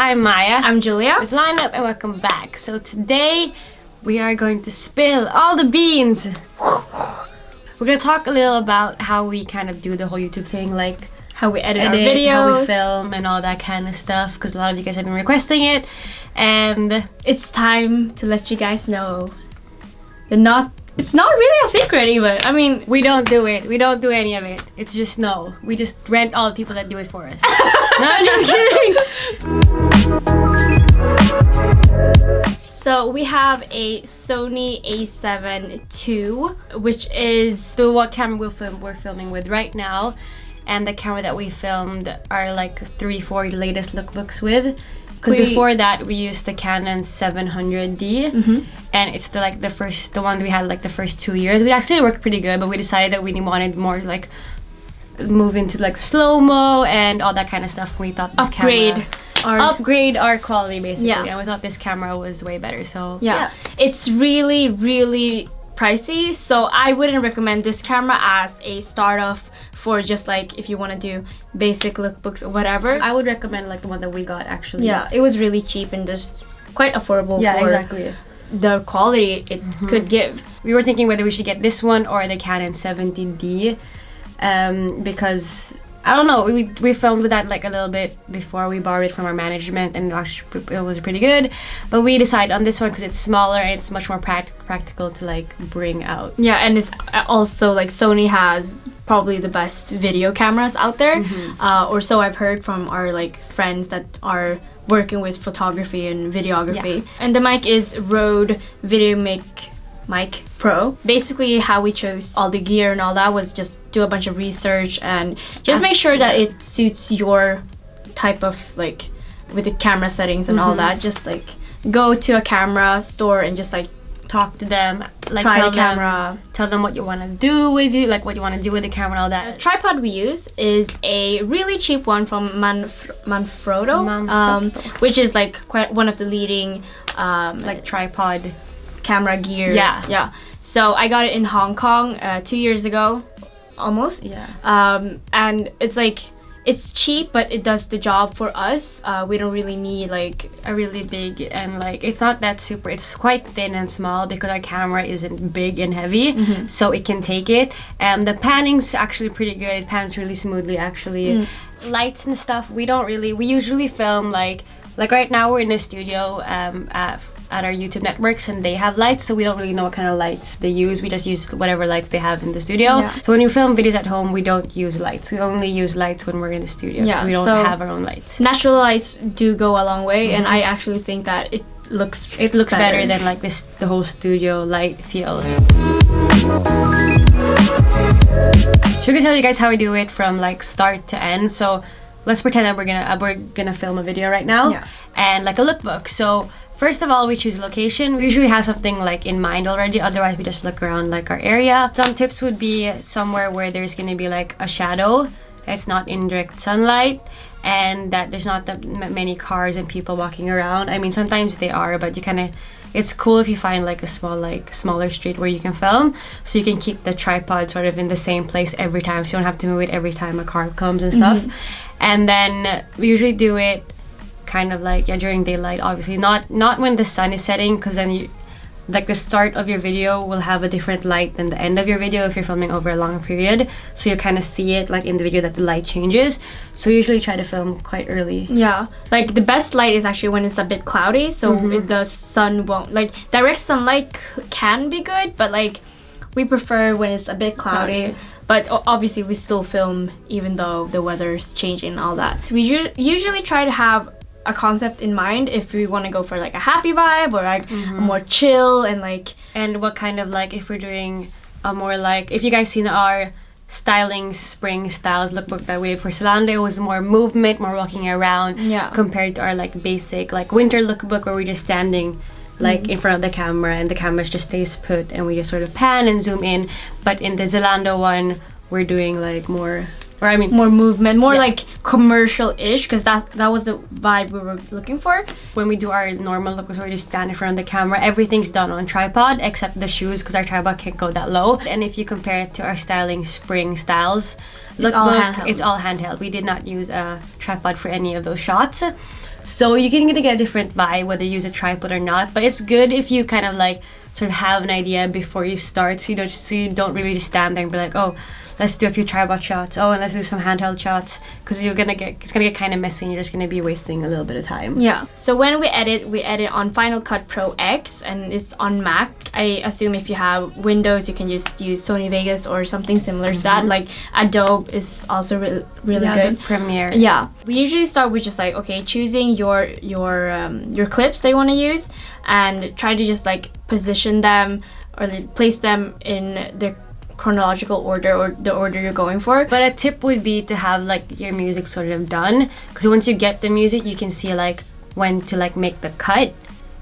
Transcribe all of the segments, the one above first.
I'm Maya. I'm Julia. With Lineup and welcome back. So today we are going to spill all the beans. We're gonna talk a little about how we kind of do the whole YouTube thing, like how we edit our videos, how we film and all that kind of stuff, because a lot of you guys have been requesting it, and it's time to let you guys know that it's not really a secret even. I mean, we don't do it. We don't do any of it. It's just no. We just rent all the people that do it for us. No, I'm just kidding. So we have a Sony a7 II, which is the what camera we're filming with right now, and the camera that we filmed our like 3-4 latest lookbooks with. Because before that we used the Canon 700D, and it's the one we had like the first 2 years. We actually worked pretty good, but we decided that we wanted more like move into like slow-mo and all that kind of stuff. We thought this upgrade our quality basically, and we thought this camera was way better. So yeah. It's really pricey, so I wouldn't recommend this camera as a start off for just like if you want to do basic lookbooks or whatever. I would recommend like the one that we got actually. Yeah, it was really cheap and just quite affordable for the quality it could give. We were thinking whether we should get this one or the Canon 70D, because I don't know, we filmed with that like a little bit before. We borrowed it from our management and it was pretty good, but we decided on this one because it's smaller and it's much more practical to like bring out. Yeah, and it's also like Sony has probably the best video cameras out there, or so I've heard from our like friends that are working with photography and videography. And the mic is Rode VideoMic Pro. Basically how we chose all the gear and all that was just do a bunch of research and just make sure that it suits your type of like with the camera settings and all that. Just like go to a camera store and just like talk to them, like tell them what you want to do with it, like what you want to do with the camera and all that. The tripod we use is a really cheap one from Manfrotto, which is like quite one of the leading like tripod camera gear. Yeah. So I got it in Hong Kong 2 years ago, almost. And it's like it's cheap, but it does the job for us. We don't really need like a really big, and like it's not that super. It's quite thin and small because our camera isn't big and heavy, so it can take it. And the panning's actually pretty good. It pans really smoothly actually. Lights and stuff, we usually film like right now we're in the studio at our YouTube networks, and they have lights, so we don't really know what kind of lights they use. We just use whatever lights they have in the studio. So when you film videos at home, we don't use lights. We only use lights when we're in the studio, because we don't have our own lights. Natural lights do go a long way, and I actually think that it looks better than like the whole studio light feel. Should we tell you guys how we do it from like start to end? So let's pretend that we're gonna film a video right now, and like a lookbook. So first of all, we choose location. We usually have something like in mind already, otherwise we just look around like our area. Some tips would be somewhere where there's gonna be like a shadow, it's not in direct sunlight, and that there's not that many cars and people walking around. I mean, sometimes they are, but it's cool if you find like a smaller street where you can film, so you can keep the tripod sort of in the same place every time, so you don't have to move it every time a car comes and stuff. And then we usually do it kind of like during daylight, obviously not when the sun is setting, because then like the start of your video will have a different light than the end of your video if you're filming over a long period, so you kind of see it like in the video that the light changes. So we usually try to film quite early. Like the best light is actually when it's a bit cloudy, so the sun won't like direct sunlight can be good, but like we prefer when it's a bit cloudy. But obviously we still film even though the weather's changing and all that. We usually try to have a concept in mind if we want to go for like a happy vibe or like a more chill, and what kind of like if we're doing a more like, if you guys seen our styling spring styles lookbook that we did for Zalando, it was more movement, more walking around, compared to our like basic like winter lookbook where we're just standing like in front of the camera and the camera just stays put and we just sort of pan and zoom in. But in the Zalando one, we're doing like more Or I mean, more movement, more like commercial-ish, because that was the vibe we were looking for. When we do our normal look, where we just stand in front of the camera, everything's done on tripod except the shoes, because our tripod can't go that low. And if you compare it to our styling spring styles, it's all handheld. We did not use a tripod for any of those shots. So you can get a different vibe whether you use a tripod or not. But it's good if you kind of like sort of have an idea before you start, so you don't really just stand there and be like, oh, let's do a few tripod shots, oh, and let's do some handheld shots, because it's gonna get kind of messy and you're just gonna be wasting a little bit of time. Yeah. So when we edit on Final Cut Pro X, and it's on Mac. I assume if you have Windows, you can just use Sony Vegas or something similar to that. Like Adobe is also really good. Premiere. Yeah. We usually start with just like, okay, choosing your clips that you want to use, and try to just like position them or place them in the chronological order or the order you're going for. But a tip would be to have like your music sort of done, because once you get the music, you can see like when to like make the cut.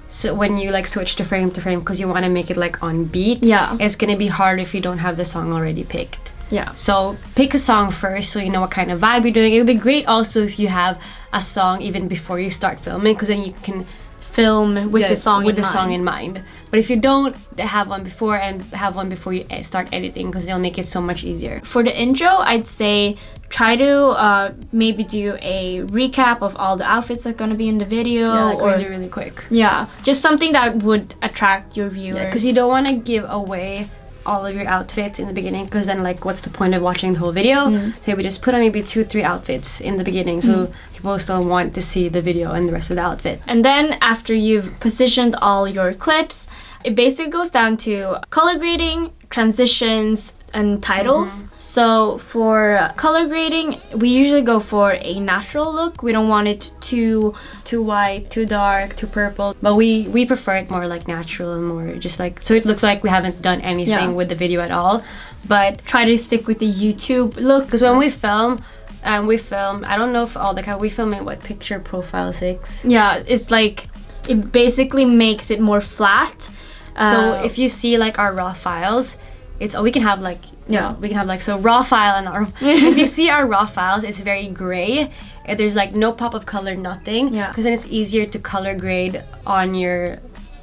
So when you like switch to frame, because you want to make it like on beat, it's gonna be hard if you don't have the song already picked. Yeah. So pick a song first, so you know what kind of vibe you're doing. It would be great also if you have a song even before you start filming, because then you can film with the song in mind. But if you don't, have one before, and have one before you start editing, because they'll make it so much easier. For the intro, I'd say try to maybe do a recap of all the outfits that are going to be in the video. Yeah, like really quick. Yeah, just something that would attract your viewers. Because you don't want to give away all of your outfits in the beginning, because then like what's the point of watching the whole video? So we just put on maybe 2-3 outfits in the beginning, so people still want to see the video and the rest of the outfit. And then after you've positioned all your clips, it basically goes down to color grading, transitions, and titles. So for color grading, we usually go for a natural look. We don't want it too white, too dark, too purple, but we prefer it more like natural and more just like, so it looks like we haven't done anything with the video at all. But try to stick with the YouTube look, because when we film, I don't know if all the time, we film in what, picture profile 6? Yeah, it's like, it basically makes it more flat. So if you see like our raw files, we can have like, we can have like, so raw file and our, if you see our raw files, it's very gray. There's like no pop of color, nothing. Yeah. Because then it's easier to color grade on your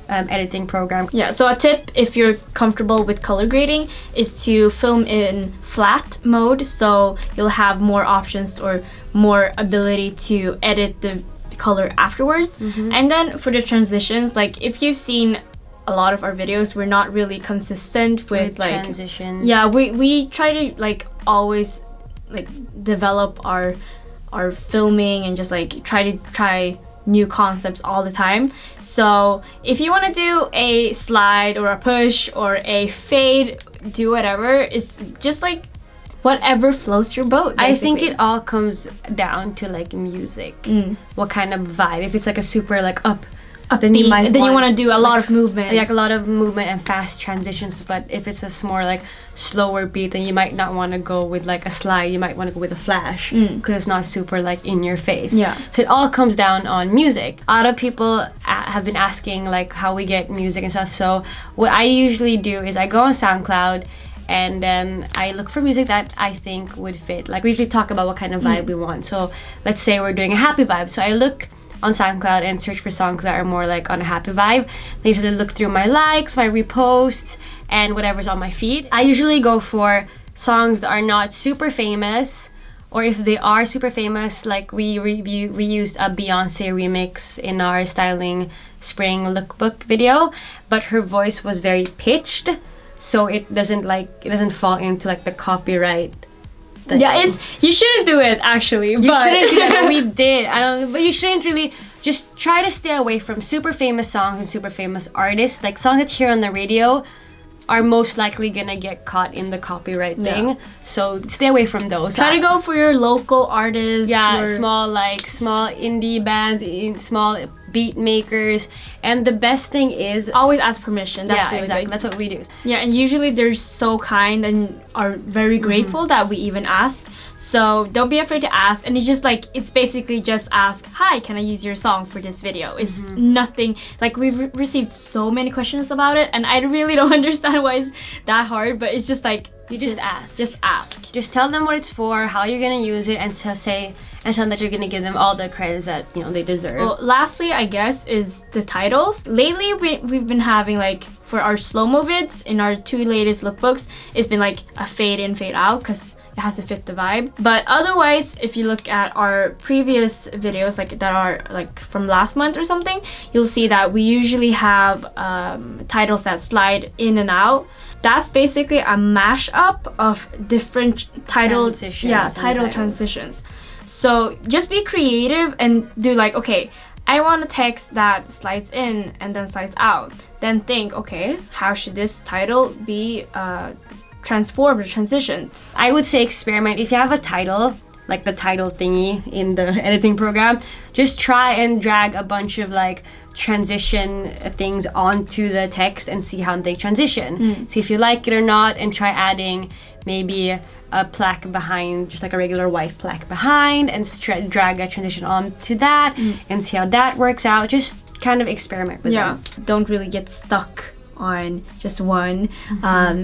editing program. Yeah, so a tip if you're comfortable with color grading is to film in flat mode, so you'll have more options or more ability to edit the color afterwards. And then for the transitions, like if you've seen a lot of our videos, we're not really consistent with like transitions. Yeah, we try to like always like develop our filming and just like try new concepts all the time. So if you want to do a slide or a push or a fade, do whatever. It's just like whatever floats your boat, basically. I think it all comes down to like music. What kind of vibe. If it's like a super like upbeat, then you want to do a lot of movement. Like a lot of movement and fast transitions. But if it's a more like slower beat, then you might not want to go with like a slide. You might want to go with a flash, because it's not super like in your face. Yeah. So it all comes down on music. A lot of people have been asking like how we get music and stuff. So what I usually do is I go on SoundCloud and I look for music that I think would fit. Like we usually talk about what kind of vibe we want. So let's say we're doing a happy vibe. So I look on SoundCloud and search for songs that are more like on a happy vibe. I usually look through my likes, my reposts, and whatever's on my feed. I usually go for songs that are not super famous, or if they are super famous, like we used a Beyonce remix in our styling spring lookbook video, but her voice was very pitched, so it doesn't fall into like the copyright thing. Yeah, you shouldn't do it actually. You shouldn't do that, but we did. But you shouldn't really. Just try to stay away from super famous songs and super famous artists. Like songs that you hear on the radio are most likely gonna get caught in the copyright thing. So stay away from those. Try to go for your local artists. Yeah, small indie bands, small beat makers. And the best thing is always ask permission. That's really exactly. big. That's what we do. Yeah, and usually they're so kind and are very grateful that we even ask. So don't be afraid to ask, and it's basically just ask, hi, can I use your song for this video? It's nothing, like we've received so many questions about it, and I really don't understand why it's that hard, but it's just like, You just ask. Just ask. Just tell them what it's for, how you're gonna use it, and tell them that you're gonna give them all the credits that they deserve. Well, lastly, I guess, is the titles. Lately, we've been having like for our slow-mo vids in our 2 latest lookbooks, it's been like a fade in, fade out because it has to fit the vibe. But otherwise, if you look at our previous videos like that are like from last month or something, you'll see that we usually have titles that slide in and out. That's basically a mashup of different title transitions. So just be creative and do like, okay, I want a text that slides in and then slides out. Then think, okay, how should this title be transformed or transitioned? I would say experiment. If you have a title, like the title thingy in the editing program, just try and drag a bunch of like transition things onto the text and see how they transition. See if you like it or not, and try adding maybe a plaque behind, just like a regular white plaque behind, and drag a transition onto that and see how that works out. Just kind of experiment with them. Don't really get stuck on just one.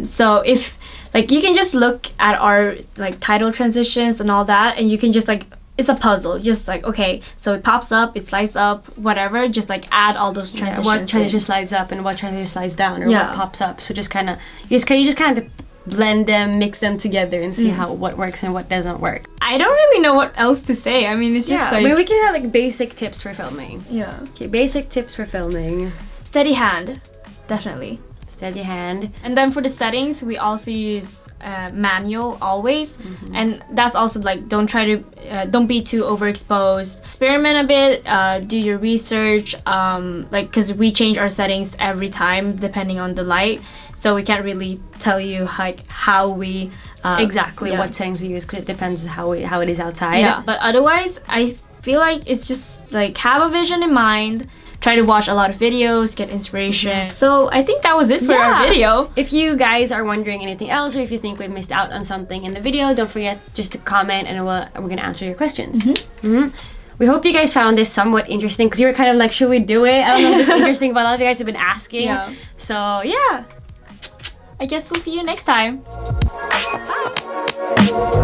So if like you can just look at our like title transitions and all that, and you can just like, it's a puzzle, just like, okay, so it pops up, it slides up, whatever, just like add all those transitions. What transition slides up and what transition slides down, or what pops up. So just kind of you just kind of blend them, mix them together, and see what works and what doesn't work. I don't really know what else to say. I mean, it's just like, we can have like basic tips for filming. Okay, basic tips for filming. Steady hand, definitely. Steady hand. And then for the settings, we also use manual always, and that's also like, don't be too overexposed. Experiment a bit, do your research, like, because we change our settings every time depending on the light, so we can't really tell you like how we exactly what settings we use, because it depends how it is outside. But otherwise, I feel like it's just like, have a vision in mind. Try to watch a lot of videos, get inspiration. So I think that was it for our video. If you guys are wondering anything else, or if you think we've missed out on something in the video, don't forget just to comment, and we're gonna answer your questions. We hope you guys found this somewhat interesting, because you were kind of like, should we do it? I don't know if it's interesting, but a lot of you guys have been asking. So yeah. I guess we'll see you next time. Bye.